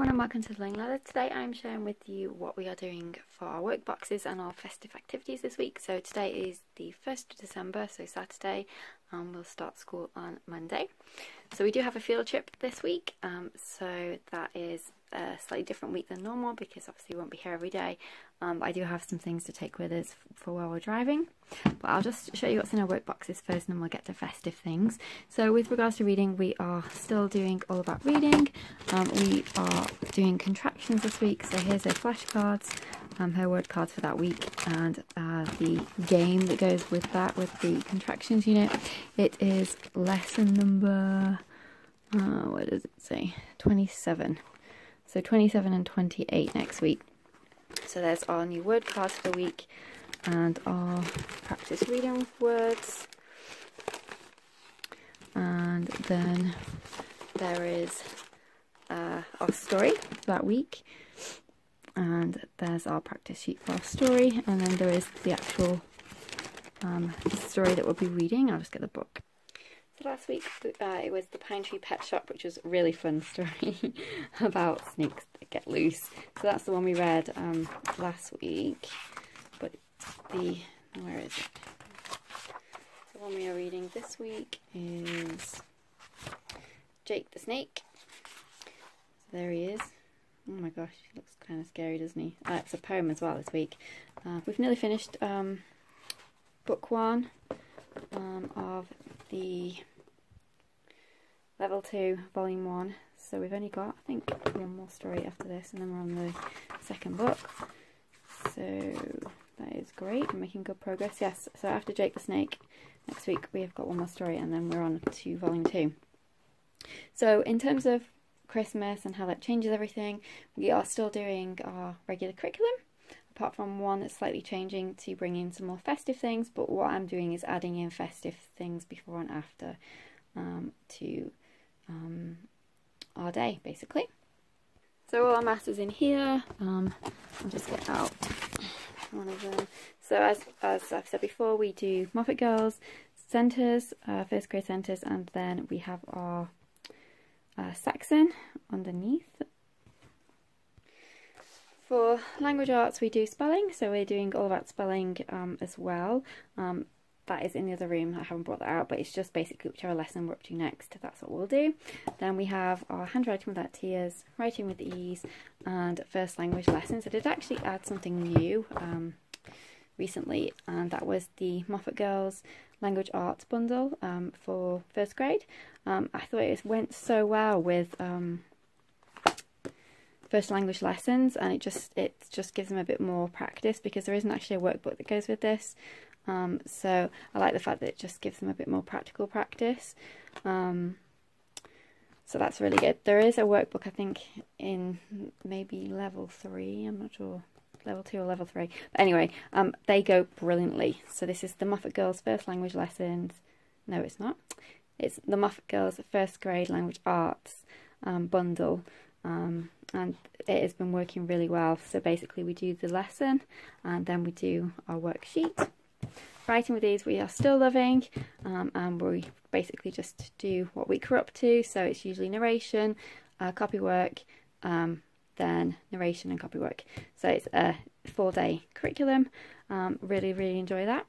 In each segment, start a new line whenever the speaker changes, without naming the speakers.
And welcome to the Learning Ladder. Today I'm sharing with you what we are doing for our work boxes and our festive activities this week. So today is the 1st of December, so Saturday, and we'll start school on Monday. So we do have a field trip this week, so that is a slightly different week than normal because obviously we won't be here every day, but I do have some things to take with us for while we're driving. But I'll just show you what's in our work boxes first and then we'll get to festive things. So with regards to reading, we are still doing all about reading. We are doing contractions this week, so here's her flashcards, her word cards for that week, and the game that goes with that, with the contractions unit. It is lesson number, what does it say, 27. So 27 and 28 next week. So there's our new word cards for the week and our practice reading words. And then there is our story for that week. And there's our practice sheet for our story. And then there is the actual story that we'll be reading. I'll just get the book. So last week it was the Pine Tree Pet Shop, which was a really fun story about snakes that get loose. So that's the one we read last week. But where is it? The one we are reading this week is Jake the Snake. So there he is. Oh my gosh, he looks kind of scary, doesn't he? It's a poem as well this week. We've nearly finished book 1 of the level 2 volume 1, so we've only got, I think, one more story after this and then we're on the second book. So that is great, we're making good progress. Yes, so after Jake the Snake next week we have got one more story and then we're on to volume 2. So in terms of Christmas and how that changes everything, we are still doing our regular curriculum, apart from one that's slightly changing to bring in some more festive things, but what I'm doing is adding in festive things before and after to our day, basically. So all our maths is in here. I'll just get out one of them. So as I've said before, we do Moffat Girls centres, first grade centres, and then we have our Saxon underneath. For language arts we do spelling, so we're doing all about spelling as well. That is in the other room, I haven't brought that out, but it's just basically whichever lesson we're up to next, that's what we'll do. Then we have our handwriting without tears, writing with ease, and first language lessons. I did actually add something new recently, and that was the Moffat Girls Language Arts bundle for first grade. I thought it went so well with first language lessons, and it just gives them a bit more practice because there isn't actually a workbook that goes with this. So I like the fact that it just gives them a bit more practical practice. So that's really good. There is a workbook, I think, in maybe level 3, I'm not sure, level 2 or level 3. But anyway, they go brilliantly. So this is the Moffat Girls First Language Lessons. No, it's not. It's the Moffat Girls First Grade Language Arts bundle. And it has been working really well. So basically we do the lesson and then we do our worksheet. Writing with these we are still loving, and we basically just do what week we're up to. So it's usually narration, copywork, then narration and copywork. So it's a 4-day curriculum. Really enjoy that.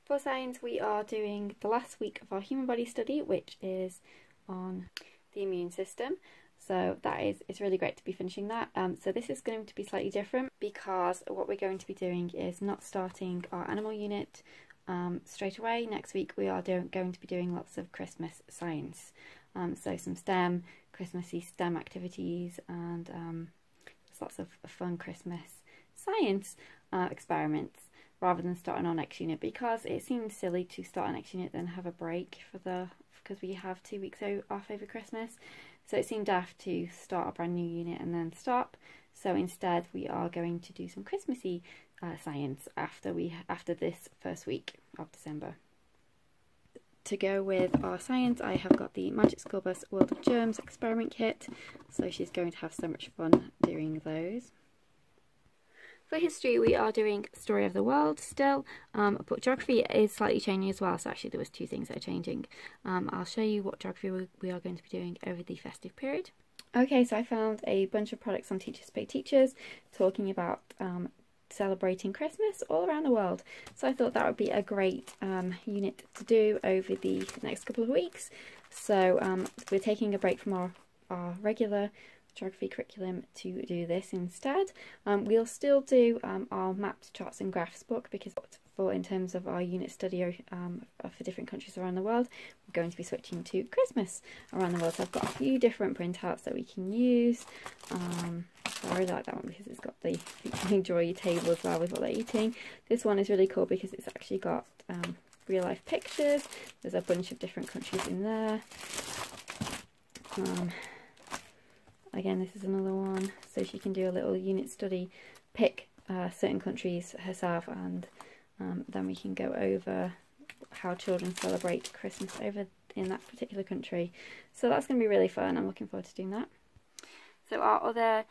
For science we are doing the last week of our human body study, which is on the immune system. So it's really great to be finishing that. So this is going to be slightly different because what we're going to be doing is not starting our animal unit straight away. Next week we are going to be doing lots of Christmas science. So some Christmassy STEM activities, and there's lots of fun Christmas science experiments rather than starting our next unit, because it seems silly to start our next unit then have a break because we have 2 weeks off over Christmas. So it seemed daft to start a brand new unit and then stop. So instead we are going to do some Christmassy science after this first week of December. To go with our science, I have got the Magic School Bus World of Germs experiment kit. So she's going to have so much fun doing those. For history, we are doing Story of the World still, but geography is slightly changing as well, so actually there was two things that are changing. I'll show you what geography we are going to be doing over the festive period. Okay, so I found a bunch of products on Teachers Pay Teachers talking about celebrating Christmas all around the world. So I thought that would be a great unit to do over the next couple of weeks. So we're taking a break from our regular geography curriculum to do this instead. We'll still do our maps, charts and graphs book, because in terms of our unit study for different countries around the world, we're going to be switching to Christmas around the world. So I've got a few different printouts that we can use. So I really like that one because it's got the, you can draw your table as well with what they're eating. This one is really cool because it's actually got real life pictures. There's a bunch of different countries in there. Again, this is another one, so she can do a little unit study, pick certain countries herself, and then we can go over how children celebrate Christmas over in that particular country. So that's going to be really fun. I'm looking forward to doing that. So our other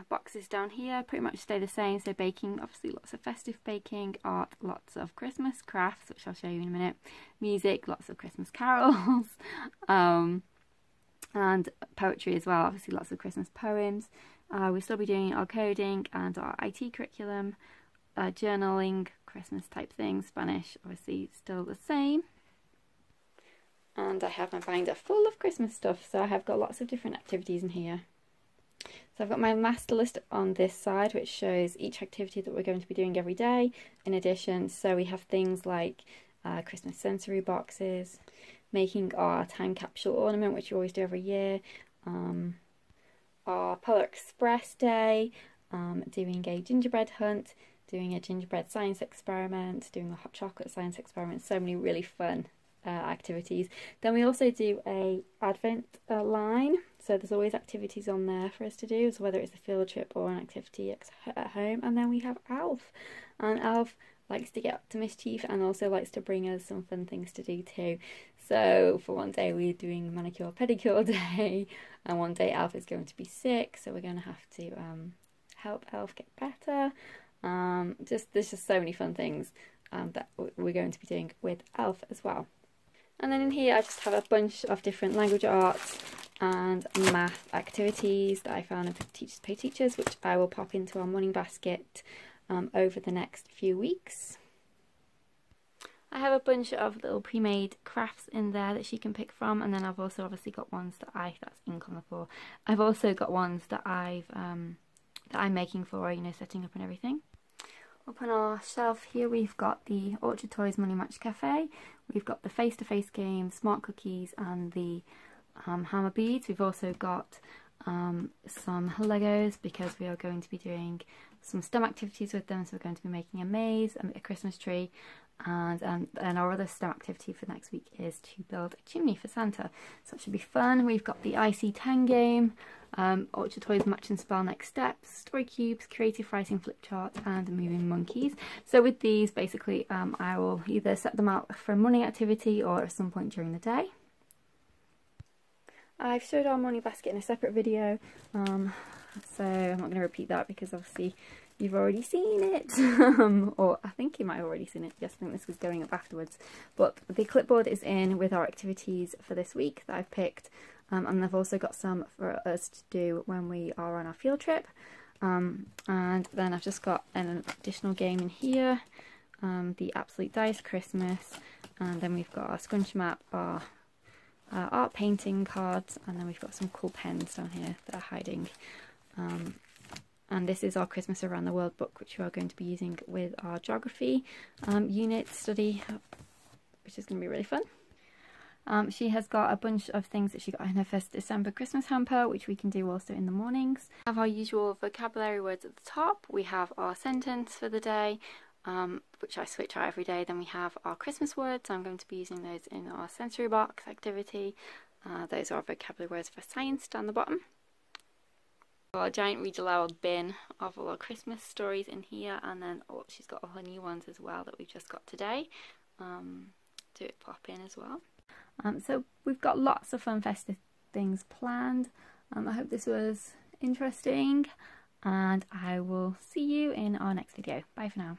boxes down here pretty much stay the same. So baking, obviously lots of festive baking, art, lots of Christmas crafts, which I'll show you in a minute, music, lots of Christmas carols, and poetry as well, obviously lots of Christmas poems. We'll still be doing our coding and our IT curriculum, journaling, Christmas type things, Spanish obviously still the same. And I have my binder full of Christmas stuff, so I have got lots of different activities in here. So I've got my master list on this side, which shows each activity that we're going to be doing every day. In addition, so we have things like Christmas sensory boxes, making our time capsule ornament, which we always do every year, our Polar Express Day, doing a gingerbread hunt, doing a gingerbread science experiment, doing a hot chocolate science experiment. So many really fun activities. Then we also do a Advent line, so there's always activities on there for us to do, so whether it's a field trip or an activity at home. And then we have Alf, and Alf likes to get up to mischief and also likes to bring us some fun things to do too. So for one day we're doing manicure pedicure day, and one day Alf is going to be sick, so we're going to have to help Elf get better. There's just so many fun things that we're going to be doing with Elf as well. And then in here I just have a bunch of different language arts and math activities that I found in Teachers Pay Teachers, which I will pop into our morning basket over the next few weeks. I have a bunch of little pre-made crafts in there that she can pick from, and then I've also obviously got ones that that's ink on the floor. I've also got ones that I'm making for, you know, setting up and everything. Up on our shelf here we've got the Orchard Toys Money Match Cafe, we've got the face-to-face game, smart cookies and the hammer beads. We've also got some Legos because we are going to be doing some STEM activities with them, so we're going to be making a maze, a Christmas tree, and our other STEM activity for next week is to build a chimney for Santa, so it should be fun. We've got the IC10 game, Orchard Toys Match and Spell Next Steps, Story Cubes, Creative Writing Flip Chart and Moving Monkeys. So with these basically I will either set them out for a morning activity or at some point during the day. I've showed our morning basket in a separate video, so I'm not going to repeat that because obviously you've already seen it, or I think you might have already seen it. Yes, I think this was going up afterwards. But the clipboard is in with our activities for this week that I've picked, and I've also got some for us to do when we are on our field trip. And then I've just got an additional game in here, the Absolute Dice Christmas, and then we've got our scrunch map, our art painting cards, and then we've got some cool pens down here that are hiding. And this is our Christmas Around the World book, which we are going to be using with our geography unit study, which is going to be really fun. She has got a bunch of things that she got in her first December Christmas hamper, which we can do also in the mornings. We have our usual vocabulary words at the top. We have our sentence for the day, which I switch out every day. Then we have our Christmas words. I'm going to be using those in our sensory box activity. Those are our vocabulary words for science down the bottom. Got a giant read aloud bin of all our Christmas stories in here, and then she's got all her new ones as well that we've just got today to pop in as well. So we've got lots of fun festive things planned. I hope this was interesting, and I will see you in our next video. Bye for now.